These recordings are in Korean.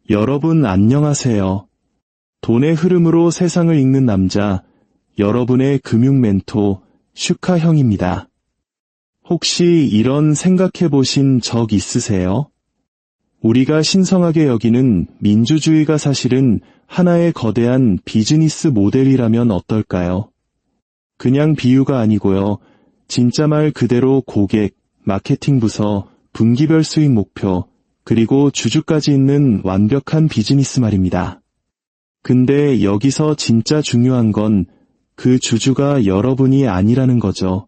여러분 안녕하세요. 돈의 흐름으로 세상을 읽는 남자, 여러분의 금융 멘토 슈카 형입니다. 혹시 이런 생각해 보신 적 있으세요? 우리가 신성하게 여기는 민주주의가 사실은 하나의 거대한 비즈니스 모델이라면 어떨까요? 그냥 비유가 아니고요. 진짜 말 그대로 고객, 마케팅 부서, 분기별 수익 목표, 그리고 주주까지 있는 완벽한 비즈니스 말입니다. 근데 여기서 진짜 중요한 건 그 주주가 여러분이 아니라는 거죠.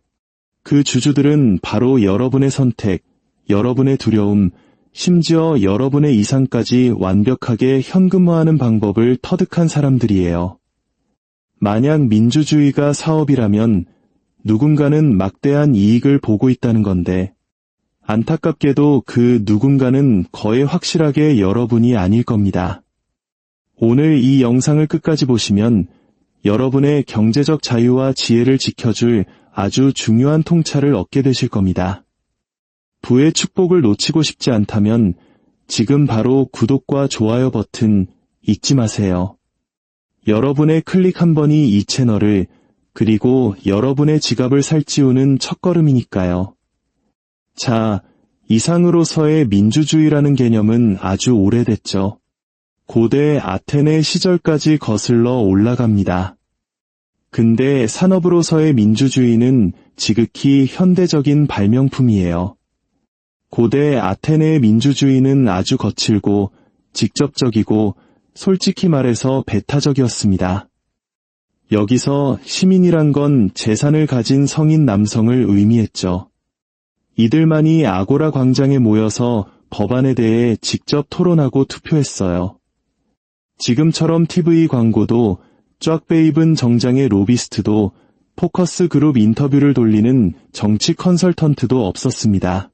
그 주주들은 바로 여러분의 선택, 여러분의 두려움, 심지어 여러분의 이상까지 완벽하게 현금화하는 방법을 터득한 사람들이에요. 만약 민주주의가 사업이라면 누군가는 막대한 이익을 보고 있다는 건데, 안타깝게도 그 누군가는 거의 확실하게 여러분이 아닐 겁니다. 오늘 이 영상을 끝까지 보시면 여러분의 경제적 자유와 지혜를 지켜줄 아주 중요한 통찰을 얻게 되실 겁니다. 부의 축복을 놓치고 싶지 않다면 지금 바로 구독과 좋아요 버튼 잊지 마세요. 여러분의 클릭 한 번이 이 채널을 그리고 여러분의 지갑을 살찌우는 첫걸음이니까요. 자, 이상으로서의 민주주의라는 개념은 아주 오래됐죠. 고대 아테네 시절까지 거슬러 올라갑니다. 근데 산업으로서의 민주주의는 지극히 현대적인 발명품이에요. 고대 아테네의 민주주의는 아주 거칠고 직접적이고 솔직히 말해서 배타적이었습니다. 여기서 시민이란 건 재산을 가진 성인 남성을 의미했죠. 이들만이 아고라 광장에 모여서 법안에 대해 직접 토론하고 투표했어요. 지금처럼 TV 광고도 쫙 빼입은 정장의 로비스트도 포커스 그룹 인터뷰를 돌리는 정치 컨설턴트도 없었습니다.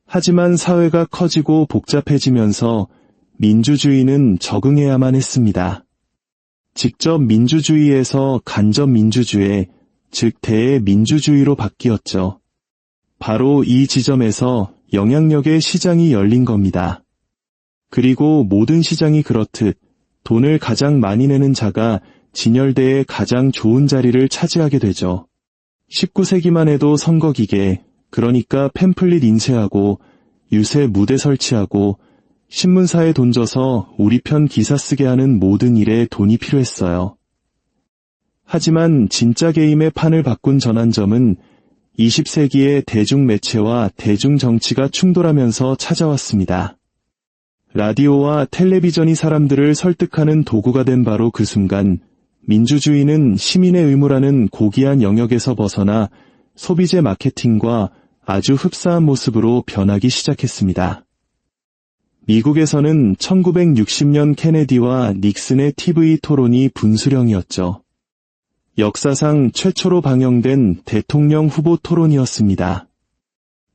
하지만 사회가 커지고 복잡해지면서 민주주의는 적응해야만 했습니다. 직접 민주주의에서 간접 민주주의, 즉 대민주주의로 바뀌었죠. 바로 이 지점에서 영향력의 시장이 열린 겁니다. 그리고 모든 시장이 그렇듯 돈을 가장 많이 내는 자가 진열대에 가장 좋은 자리를 차지하게 되죠. 19세기만 해도 선거기계, 그러니까 팸플릿 인쇄하고 유세 무대 설치하고 신문사에 돈 줘서 우리 편 기사 쓰게 하는 모든 일에 돈이 필요했어요. 하지만 진짜 게임의 판을 바꾼 전환점은 20세기의 대중매체와 대중정치가 충돌하면서 찾아왔습니다. 라디오와 텔레비전이 사람들을 설득하는 도구가 된 바로 그 순간, 민주주의는 시민의 의무라는 고귀한 영역에서 벗어나 소비재 마케팅과 아주 흡사한 모습으로 변하기 시작했습니다. 미국에서는 1960년 케네디와 닉슨의 TV 토론이 분수령이었죠. 역사상 최초로 방영된 대통령 후보 토론이었습니다.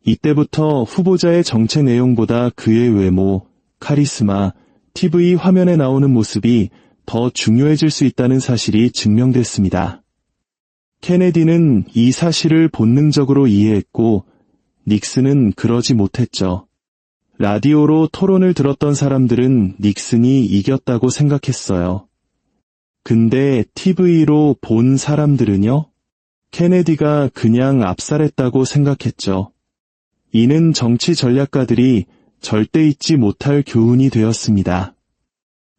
이때부터 후보자의 정책 내용보다 그의 외모, 카리스마, TV 화면에 나오는 모습이 더 중요해질 수 있다는 사실이 증명됐습니다. 케네디는 이 사실을 본능적으로 이해했고 닉슨은 그러지 못했죠. 라디오로 토론을 들었던 사람들은 닉슨이 이겼다고 생각했어요. 근데 TV로 본 사람들은요? 케네디가 그냥 압살했다고 생각했죠. 이는 정치 전략가들이 절대 잊지 못할 교훈이 되었습니다.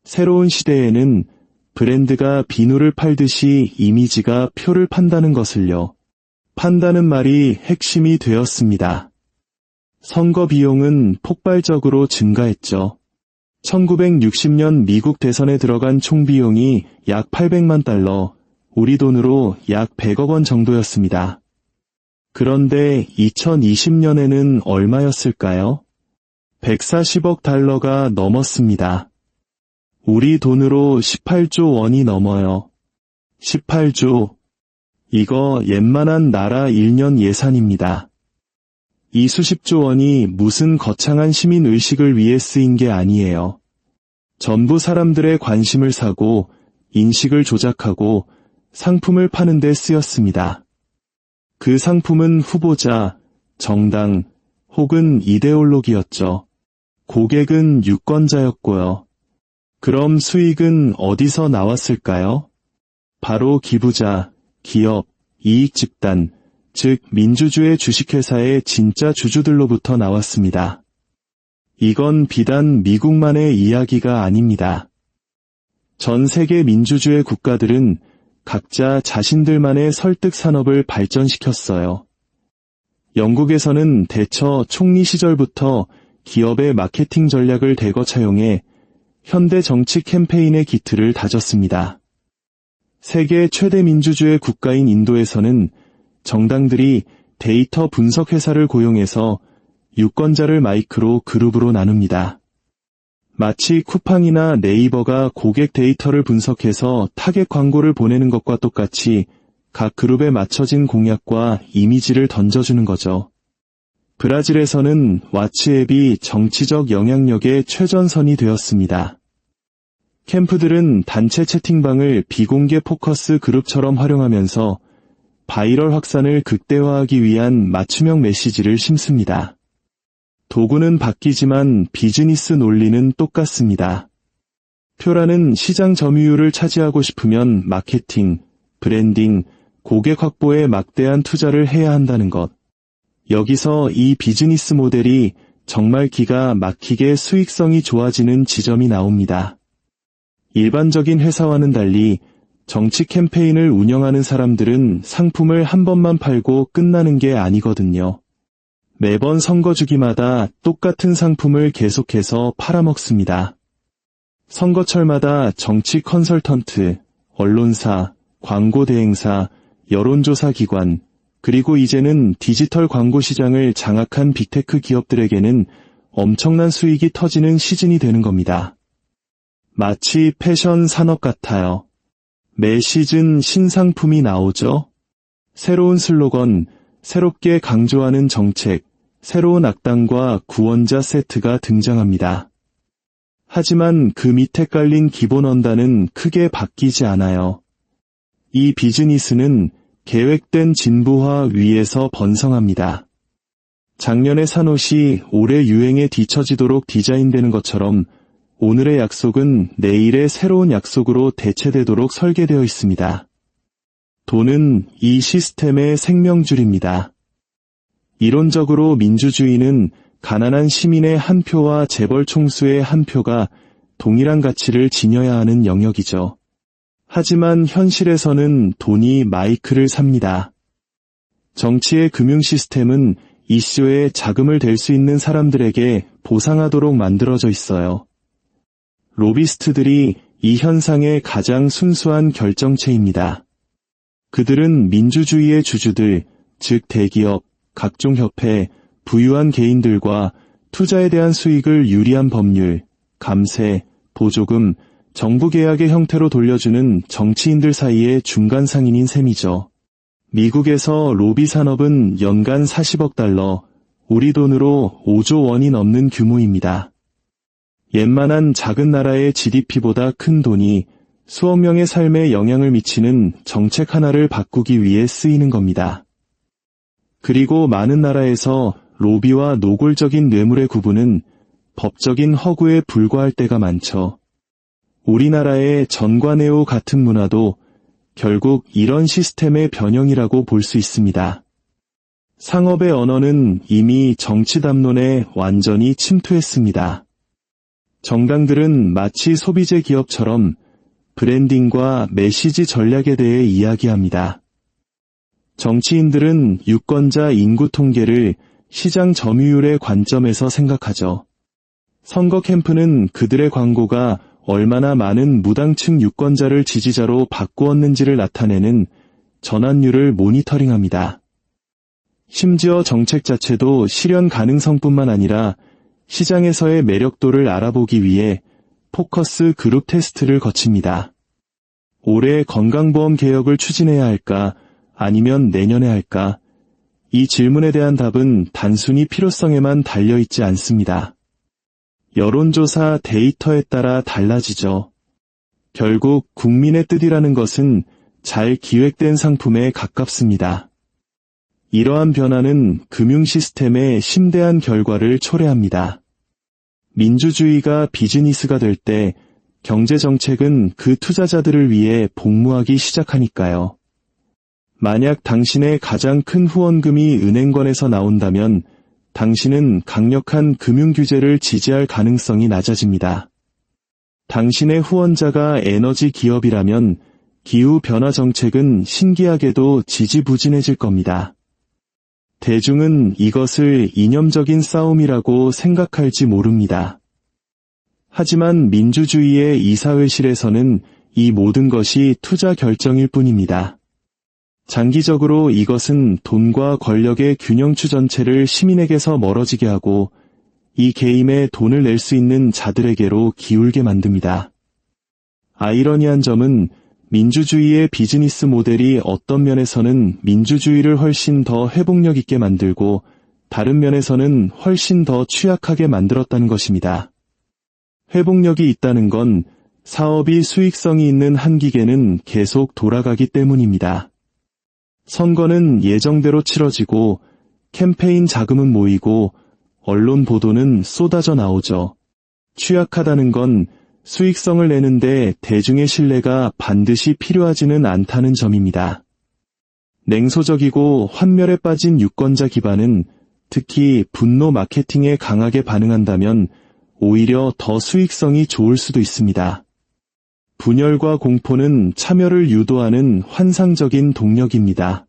새로운 시대에는 브랜드가 비누를 팔듯이 이미지가 표를 판다는 것을요. 판다는 말이 핵심이 되었습니다. 선거 비용은 폭발적으로 증가했죠. 1960년 미국 대선에 들어간 총 비용이 약 800만 달러, 우리 돈으로 약 100억 원 정도였습니다. 그런데 2020년에는 얼마였을까요? 140억 달러가 넘었습니다. 우리 돈으로 18조 원이 넘어요. 18조. 이거 웬만한 나라 1년 예산입니다. 이 수십조 원이 무슨 거창한 시민의식을 위해 쓰인 게 아니에요. 전부 사람들의 관심을 사고 인식을 조작하고 상품을 파는 데 쓰였습니다. 그 상품은 후보자, 정당 혹은 이데올로기였죠. 고객은 유권자였고요. 그럼 수익은 어디서 나왔을까요? 바로 기부자, 기업, 이익집단, 즉 민주주의 주식회사의 진짜 주주들로부터 나왔습니다. 이건 비단 미국만의 이야기가 아닙니다. 전 세계 민주주의 국가들은 각자 자신들만의 설득 산업을 발전시켰어요. 영국에서는 대처 총리 시절부터 기업의 마케팅 전략을 대거 차용해 현대 정치 캠페인의 기틀을 다졌습니다. 세계 최대 민주주의 국가인 인도에서는 정당들이 데이터 분석 회사를 고용해서 유권자를 마이크로 그룹으로 나눕니다. 마치 쿠팡이나 네이버가 고객 데이터를 분석해서 타겟 광고를 보내는 것과 똑같이 각 그룹에 맞춰진 공약과 이미지를 던져주는 거죠. 브라질에서는 왓츠 앱이 정치적 영향력의 최전선이 되었습니다. 캠프들은 단체 채팅방을 비공개 포커스 그룹처럼 활용하면서 바이럴 확산을 극대화하기 위한 맞춤형 메시지를 심습니다. 도구는 바뀌지만 비즈니스 논리는 똑같습니다. 표라는 시장 점유율을 차지하고 싶으면 마케팅, 브랜딩, 고객 확보에 막대한 투자를 해야 한다는 것. 여기서 이 비즈니스 모델이 정말 기가 막히게 수익성이 좋아지는 지점이 나옵니다. 일반적인 회사와는 달리 정치 캠페인을 운영하는 사람들은 상품을 한 번만 팔고 끝나는 게 아니거든요. 매번 선거 주기마다 똑같은 상품을 계속해서 팔아먹습니다. 선거철마다 정치 컨설턴트, 언론사, 광고 대행사, 여론조사 기관, 그리고 이제는 디지털 광고 시장을 장악한 빅테크 기업들에게는 엄청난 수익이 터지는 시즌이 되는 겁니다. 마치 패션 산업 같아요. 매 시즌 신상품이 나오죠? 새로운 슬로건, 새롭게 강조하는 정책, 새로운 악당과 구원자 세트가 등장합니다. 하지만 그 밑에 깔린 기본 원단은 크게 바뀌지 않아요. 이 비즈니스는 계획된 진부화 위에서 번성합니다. 작년에 산 옷이 올해 유행에 뒤처지도록 디자인되는 것처럼 오늘의 약속은 내일의 새로운 약속으로 대체되도록 설계되어 있습니다. 돈은 이 시스템의 생명줄입니다. 이론적으로 민주주의는 가난한 시민의 한 표와 재벌 총수의 한 표가 동일한 가치를 지녀야 하는 영역이죠. 하지만 현실에서는 돈이 마이크를 삽니다. 정치의 금융 시스템은 이슈에 자금을 댈 수 있는 사람들에게 보상하도록 만들어져 있어요. 로비스트들이 이 현상의 가장 순수한 결정체입니다. 그들은 민주주의의 주주들, 즉 대기업, 각종 협회, 부유한 개인들과 투자에 대한 수익을 유리한 법률, 감세, 보조금, 정부 계약의 형태로 돌려주는 정치인들 사이의 중간 상인인 셈이죠. 미국에서 로비 산업은 연간 40억 달러, 우리 돈으로 5조 원이 넘는 규모입니다. 웬만한 작은 나라의 GDP보다 큰 돈이 수억 명의 삶에 영향을 미치는 정책 하나를 바꾸기 위해 쓰이는 겁니다. 그리고 많은 나라에서 로비와 노골적인 뇌물의 구분은 법적인 허구에 불과할 때가 많죠. 우리나라의 전관예우 같은 문화도 결국 이런 시스템의 변형이라고 볼 수 있습니다. 상업의 언어는 이미 정치 담론에 완전히 침투했습니다. 정당들은 마치 소비재 기업처럼 브랜딩과 메시지 전략에 대해 이야기합니다. 정치인들은 유권자 인구 통계를 시장 점유율의 관점에서 생각하죠. 선거 캠프는 그들의 광고가 얼마나 많은 무당층 유권자를 지지자로 바꾸었는지를 나타내는 전환율을 모니터링합니다. 심지어 정책 자체도 실현 가능성뿐만 아니라 시장에서의 매력도를 알아보기 위해 포커스 그룹 테스트를 거칩니다. 올해 건강보험 개혁을 추진해야 할까, 아니면 내년에 할까? 이 질문에 대한 답은 단순히 필요성에만 달려있지 않습니다. 여론조사 데이터에 따라 달라지죠. 결국 국민의 뜻이라는 것은 잘 기획된 상품에 가깝습니다. 이러한 변화는 금융 시스템의 심대한 결과를 초래합니다. 민주주의가 비즈니스가 될 때 경제정책은 그 투자자들을 위해 복무하기 시작하니까요. 만약 당신의 가장 큰 후원금이 은행권에서 나온다면 당신은 강력한 금융규제를 지지할 가능성이 낮아집니다. 당신의 후원자가 에너지 기업이라면 기후변화 정책은 신기하게도 지지부진해질 겁니다. 대중은 이것을 이념적인 싸움이라고 생각할지 모릅니다. 하지만 민주주의의 이사회실에서는 이 모든 것이 투자 결정일 뿐입니다. 장기적으로 이것은 돈과 권력의 균형추 전체를 시민에게서 멀어지게 하고 이 게임에 돈을 낼 수 있는 자들에게로 기울게 만듭니다. 아이러니한 점은 민주주의의 비즈니스 모델이 어떤 면에서는 민주주의를 훨씬 더 회복력 있게 만들고 다른 면에서는 훨씬 더 취약하게 만들었다는 것입니다. 회복력이 있다는 건 사업이 수익성이 있는 한 기계는 계속 돌아가기 때문입니다. 선거는 예정대로 치러지고 캠페인 자금은 모이고 언론 보도는 쏟아져 나오죠. 취약하다는 건 수익성을 내는데 대중의 신뢰가 반드시 필요하지는 않다는 점입니다. 냉소적이고 환멸에 빠진 유권자 기반은 특히 분노 마케팅에 강하게 반응한다면 오히려 더 수익성이 좋을 수도 있습니다. 분열과 공포는 참여를 유도하는 환상적인 동력입니다.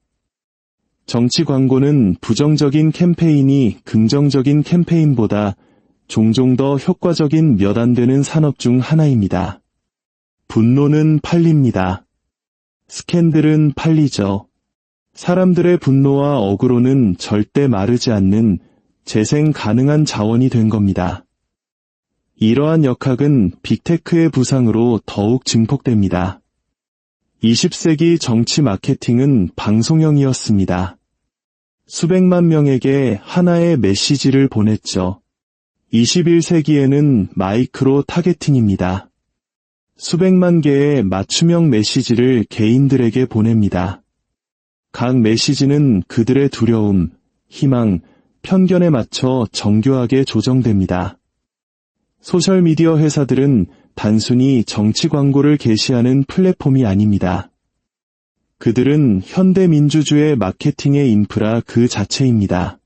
정치 광고는 부정적인 캠페인이 긍정적인 캠페인보다 종종 더 효과적인 몇 안 되는 산업 중 하나입니다. 분노는 팔립니다. 스캔들은 팔리죠. 사람들의 분노와 억울로는 절대 마르지 않는 재생 가능한 자원이 된 겁니다. 이러한 역학은 빅테크의 부상으로 더욱 증폭됩니다. 20세기 정치 마케팅은 방송형이었습니다. 수백만 명에게 하나의 메시지를 보냈죠. 21세기에는 마이크로 타겟팅입니다. 수백만 개의 맞춤형 메시지를 개인들에게 보냅니다. 각 메시지는 그들의 두려움, 희망, 편견에 맞춰 정교하게 조정됩니다. 소셜미디어 회사들은 단순히 정치 광고를 게시하는 플랫폼이 아닙니다. 그들은 현대민주주의 마케팅의 인프라 그 자체입니다.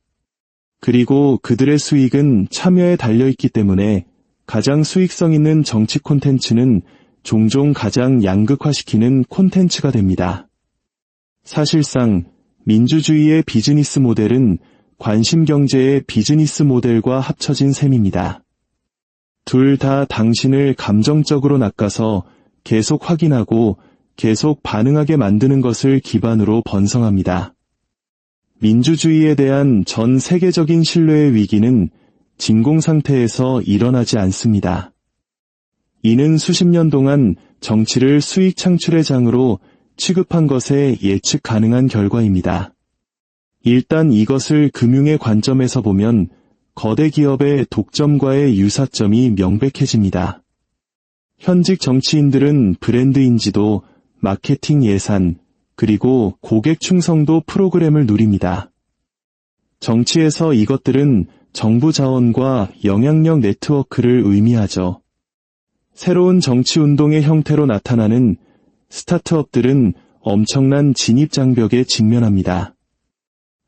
그리고 그들의 수익은 참여에 달려있기 때문에 가장 수익성 있는 정치 콘텐츠는 종종 가장 양극화시키는 콘텐츠가 됩니다. 사실상 민주주의의 비즈니스 모델은 관심경제의 비즈니스 모델과 합쳐진 셈입니다. 둘 다 당신을 감정적으로 낚아서 계속 확인하고 계속 반응하게 만드는 것을 기반으로 번성합니다. 민주주의에 대한 전 세계적인 신뢰의 위기는 진공 상태에서 일어나지 않습니다. 이는 수십 년 동안 정치를 수익 창출의 장으로 취급한 것에 예측 가능한 결과입니다. 일단 이것을 금융의 관점에서 보면 거대 기업의 독점과의 유사점이 명백해집니다. 현직 정치인들은 브랜드 인지도, 마케팅 예산, 그리고 고객 충성도 프로그램을 누립니다. 정치에서 이것들은 정부 자원과 영향력 네트워크를 의미하죠. 새로운 정치 운동의 형태로 나타나는 스타트업들은 엄청난 진입 장벽에 직면합니다.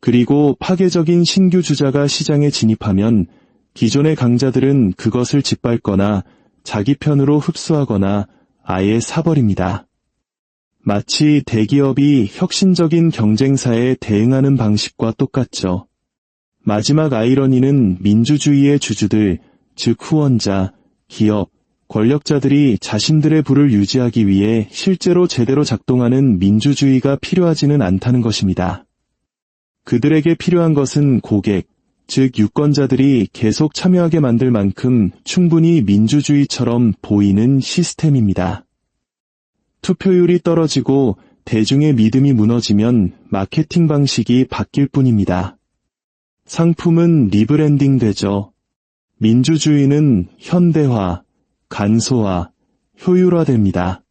그리고 파괴적인 신규 주자가 시장에 진입하면 기존의 강자들은 그것을 짓밟거나 자기 편으로 흡수하거나 아예 사버립니다. 마치 대기업이 혁신적인 경쟁사에 대응하는 방식과 똑같죠. 마지막 아이러니는 민주주의의 주주들, 즉 후원자, 기업, 권력자들이 자신들의 부를 유지하기 위해 실제로 제대로 작동하는 민주주의가 필요하지는 않다는 것입니다. 그들에게 필요한 것은 고객, 즉 유권자들이 계속 참여하게 만들 만큼 충분히 민주주의처럼 보이는 시스템입니다. 투표율이 떨어지고 대중의 믿음이 무너지면 마케팅 방식이 바뀔 뿐입니다. 상품은 리브랜딩 되죠. 민주주의는 현대화, 간소화, 효율화됩니다.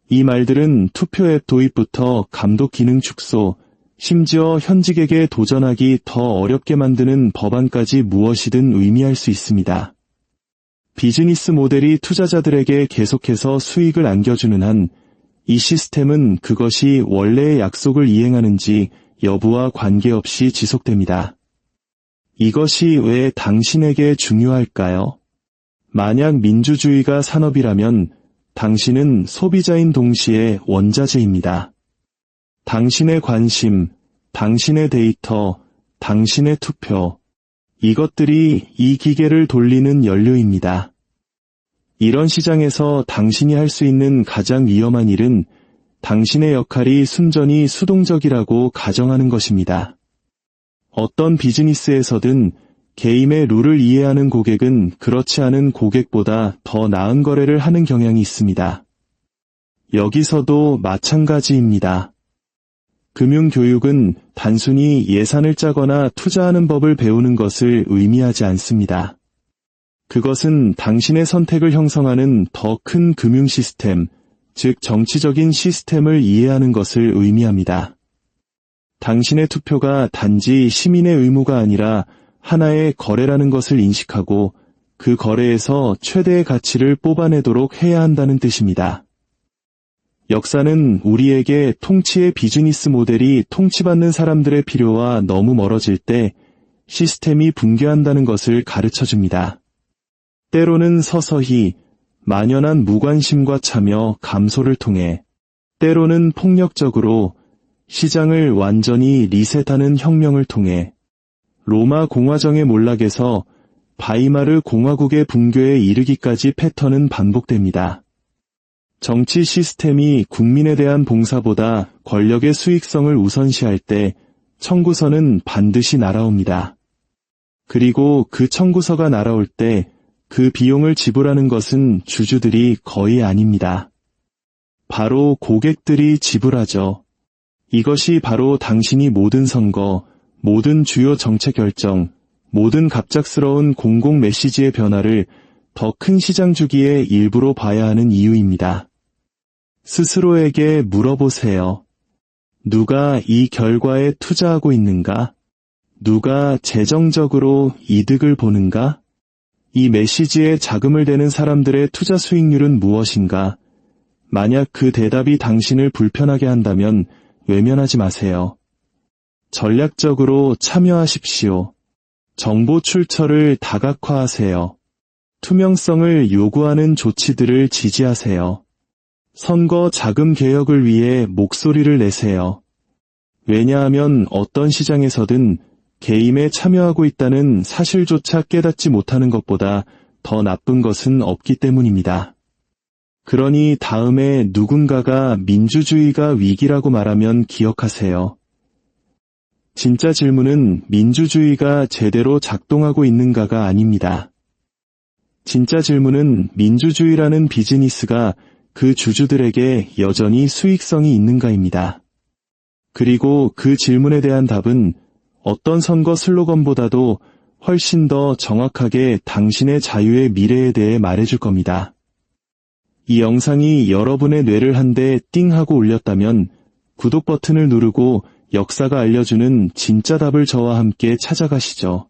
이 말들은 투표 앱 도입부터 감독 기능 축소, 심지어 현직에게 도전하기 더 어렵게 만드는 법안까지 무엇이든 의미할 수 있습니다. 비즈니스 모델이 투자자들에게 계속해서 수익을 안겨주는 한 이 시스템은 그것이 원래의 약속을 이행하는지 여부와 관계없이 지속됩니다. 이것이 왜 당신에게 중요할까요? 만약 민주주의가 산업이라면 당신은 소비자인 동시에 원자재입니다. 당신의 관심, 당신의 데이터, 당신의 투표, 이것들이 이 기계를 돌리는 연료입니다. 이런 시장에서 당신이 할 수 있는 가장 위험한 일은 당신의 역할이 순전히 수동적이라고 가정하는 것입니다. 어떤 비즈니스에서든 게임의 룰을 이해하는 고객은 그렇지 않은 고객보다 더 나은 거래를 하는 경향이 있습니다. 여기서도 마찬가지입니다. 금융교육은 단순히 예산을 짜거나 투자하는 법을 배우는 것을 의미하지 않습니다. 그것은 당신의 선택을 형성하는 더 큰 금융 시스템, 즉 정치적인 시스템을 이해하는 것을 의미합니다. 당신의 투표가 단지 시민의 의무가 아니라 하나의 거래라는 것을 인식하고 그 거래에서 최대의 가치를 뽑아내도록 해야 한다는 뜻입니다. 역사는 우리에게 통치의 비즈니스 모델이 통치받는 사람들의 필요와 너무 멀어질 때 시스템이 붕괴한다는 것을 가르쳐줍니다. 때로는 서서히 만연한 무관심과 참여, 감소를 통해, 때로는 폭력적으로 시장을 완전히 리셋하는 혁명을 통해 로마 공화정의 몰락에서 바이마르 공화국의 붕괴에 이르기까지 패턴은 반복됩니다. 정치 시스템이 국민에 대한 봉사보다 권력의 수익성을 우선시할 때 청구서는 반드시 날아옵니다. 그리고 그 청구서가 날아올 때 그 비용을 지불하는 것은 주주들이 거의 아닙니다. 바로 고객들이 지불하죠. 이것이 바로 당신이 모든 선거, 모든 주요 정책 결정, 모든 갑작스러운 공공 메시지의 변화를 더 큰 시장 주기의 일부로 봐야 하는 이유입니다. 스스로에게 물어보세요. 누가 이 결과에 투자하고 있는가? 누가 재정적으로 이득을 보는가? 이 메시지에 자금을 대는 사람들의 투자 수익률은 무엇인가? 만약 그 대답이 당신을 불편하게 한다면 외면하지 마세요. 전략적으로 참여하십시오. 정보 출처를 다각화하세요. 투명성을 요구하는 조치들을 지지하세요. 선거 자금 개혁을 위해 목소리를 내세요. 왜냐하면 어떤 시장에서든 게임에 참여하고 있다는 사실조차 깨닫지 못하는 것보다 더 나쁜 것은 없기 때문입니다. 그러니 다음에 누군가가 민주주의가 위기라고 말하면 기억하세요. 진짜 질문은 민주주의가 제대로 작동하고 있는가가 아닙니다. 진짜 질문은 민주주의라는 비즈니스가 그 주주들에게 여전히 수익성이 있는가입니다. 그리고 그 질문에 대한 답은 어떤 선거 슬로건보다도 훨씬 더 정확하게 당신의 자유의 미래에 대해 말해줄 겁니다. 이 영상이 여러분의 뇌를 한데 띵 하고 울렸다면 구독 버튼을 누르고 역사가 알려주는 진짜 답을 저와 함께 찾아가시죠.